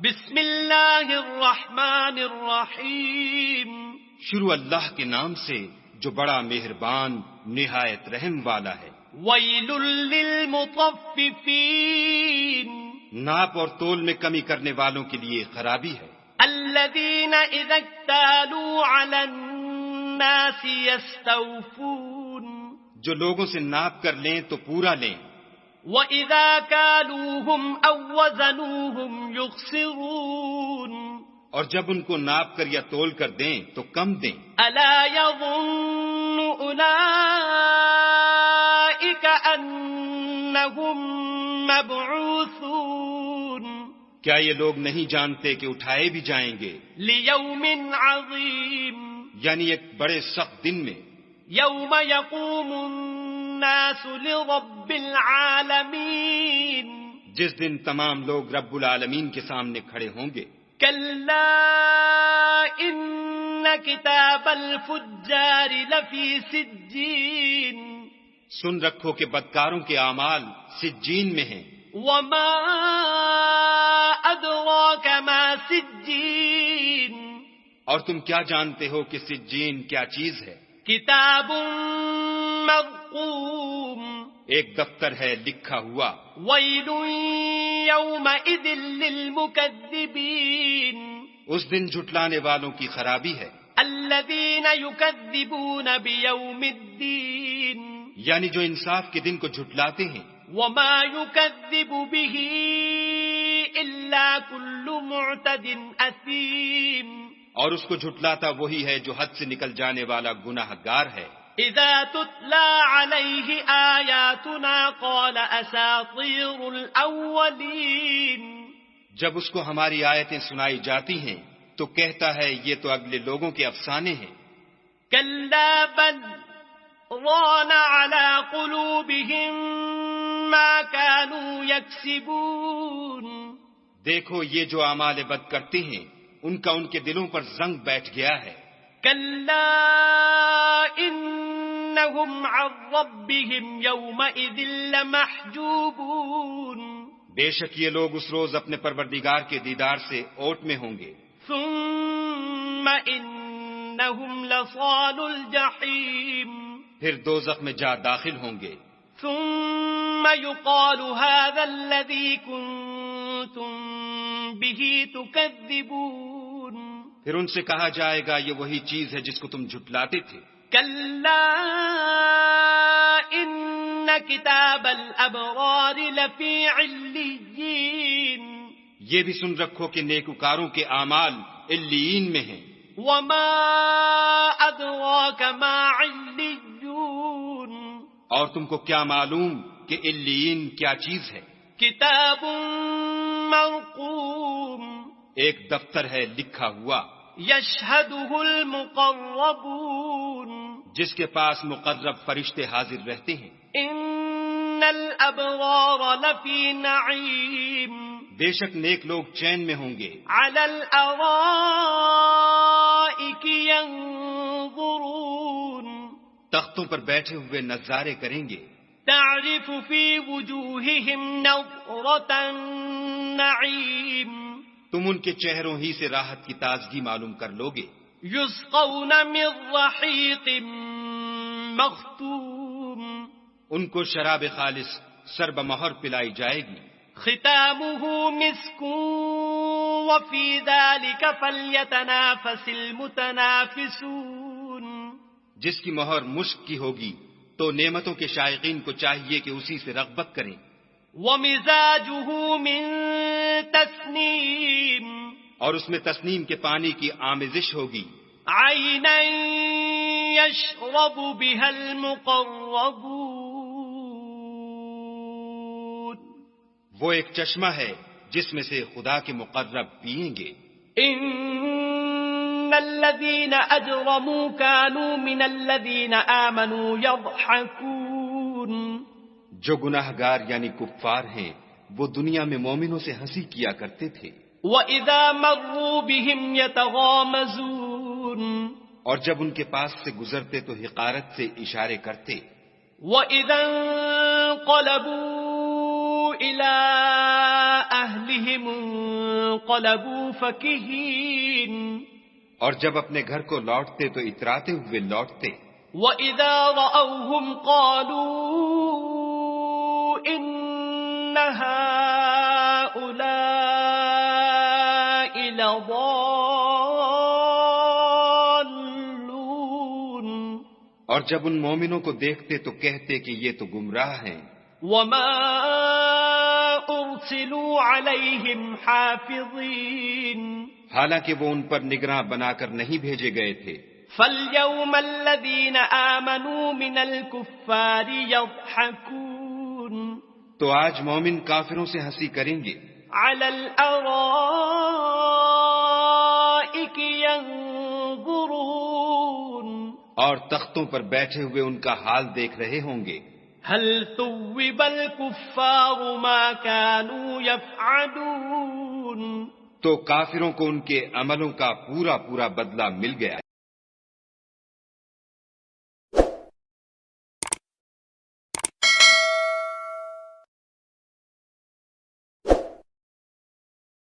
بسم اللہ الرحمن الرحیم. شروع اللہ کے نام سے جو بڑا مہربان نہایت رحم والا ہے. ویل للمطففین. ناپ اور تول میں کمی کرنے والوں کے لیے خرابی ہے. الذین اذا اکتالوا علی الناس یستوفون. جو لوگوں سے ناپ کر لیں تو پورا لیں. وَإِذَا كَالُوهُمْ أَوْ وَّزَنُوهُمْ يُخْسِرُونَ. اور جب ان کو ناپ کر یا تول کر دیں تو کم دیں. أَلَا يَظُنُّ أُولَئِكَ أَنَّهُمْ مَبْعُوثُونَ. کیا یہ لوگ نہیں جانتے کہ اٹھائے بھی جائیں گے لِيَوْمٍ عَظِيمٍ. یعنی ایک بڑے سخت دن میں. يَوْمَ يَقُومُ النَّاسُ لِرَبِّ الْعَالَمِينَ. جس دن تمام لوگ رب العالمین کے سامنے کھڑے ہوں گے. كَلَّا إِنَّ كِتَابَ الْفُجَّارِ لَفِي سِجِّينٍ. سن رکھو کہ بدکاروں کے اعمال سجین میں ہیں. وَمَا أَدْرَاكَ مَا سِجِّينٌ. اور تم کیا جانتے ہو کہ سجین کیا چیز ہے؟ کتاب مرقوم. ایک دفتر ہے لکھا ہوا. ویل یومئذ للمکذبین. اس دن جھٹلانے والوں کی خرابی ہے. الذین یکذبون بیوم الدین. یعنی جو انصاف کے دن کو جھٹلاتے ہیں. وما یکذب به الا کل معتد اثیم. اور اس کو جھٹلاتا وہی ہے جو حد سے نکل جانے والا گناہ گار ہے. اذا تتلى عليه آیاتنا قال اساطیر الاولین. جب اس کو ہماری آیتیں سنائی جاتی ہیں تو کہتا ہے یہ تو اگلے لوگوں کے افسانے ہیں. کلا بل ران على قلوبهم ما كانوا يكسبون. دیکھو یہ جو اعمال بد کرتے ہیں ان کا ان کے دلوں پر زنگ بیٹھ گیا ہے. کلا انہم عن ربهم یومئذ لمحجوبون. بے شک یہ لوگ اس روز اپنے پروردگار کے دیدار سے اوٹ میں ہوں گے. ثم انہم لصال الجحیم. پھر دوزخ میں جا داخل ہوں گے. ثم يقال هذا الذي كنتم به تكذبون. پھر ان سے کہا جائے گا یہ وہی چیز ہے جس کو تم جھٹلاتے تھے. کلا ان کتاب الابرار لفی علیین. یہ بھی سن رکھو کہ نیکوکاروں کے اعمال علیین میں ہیں. وما ادراک ما علیون. اور تم کو کیا معلوم کہ علیین کیا چیز ہے؟ کتاب مرقوم. ایک دفتر ہے لکھا ہوا. یشہدہ المقربون. جس کے پاس مقرب فرشتے حاضر رہتے ہیں. ان الابرار لفی نعیم. بے شک نیک لوگ چین میں ہوں گے. علی الارائک ینظرون. تختوں پر بیٹھے ہوئے نظارے کریں گے. تعرف فی وجوہہم نضرۃ النعیم. تم ان کے چہروں ہی سے راحت کی تازگی معلوم کر لوگے. یسقون من رحیق مختوم. ان کو شراب خالص سرب مہر پلائی جائے گی. ختامہ مسک وفی ذلک فلیتنافس المتنافسون. جس کی مہر مشک کی ہوگی تو نعمتوں کے شائقین کو چاہیے کہ اسی سے رغبت کریں. ومزاجہ من تسنیم. اور اس میں تسنیم کے پانی کی آمیزش ہوگی. عینا یشرب بها المقربون. وہ ایک چشمہ ہے جس میں سے خدا کے مقرب پئیں گے. ان الذین اجرموا كانوا من الذین آمنوا یضحکون. جو گناہ گار یعنی کفار ہیں وہ دنیا میں مومنوں سے ہنسی کیا کرتے تھے. وَإِذَا مَرُّوا بِهِمْ يَتَغَامَزُونَ. اور جب ان کے پاس سے گزرتے تو حقارت سے اشارے کرتے. وَإِذَا انقَلَبُوا إِلَىٰ أهلهم انقلبوا فكهين اور جب اپنے گھر کو لوٹتے تو اتراتے ہوئے لوٹتے. وَإِذَا رَأَوْهُمْ قَالُوا إِنَّ هَؤُلَاءِ لَضَالُّونَ اور جب ان مومنوں کو دیکھتے تو کہتے کہ یہ تو گمراہ ہیں. وَمَا أُرْسِلُوا عَلَيْهِمْ حَافِظِينَ حالانکہ وہ ان پر نگراں بنا کر نہیں بھیجے گئے تھے. فَالْيَوْمَ الَّذِينَ آمَنُوا مِنَ الْكُفَّارِ يَضْحَكُونَ تو آج مومن کافروں سے ہنسی کریں گے. عَلَى الْأَرَائِكِ يَنظُرُونَ اور تختوں پر بیٹھے ہوئے ان کا حال دیکھ رہے ہوں گے. هَلْ ثُوِّبَ الْكُفَّارُ مَا كَانُوا يَفْعَلُونَ تو کافروں کو ان کے عملوں کا پورا پورا بدلہ مل گیا.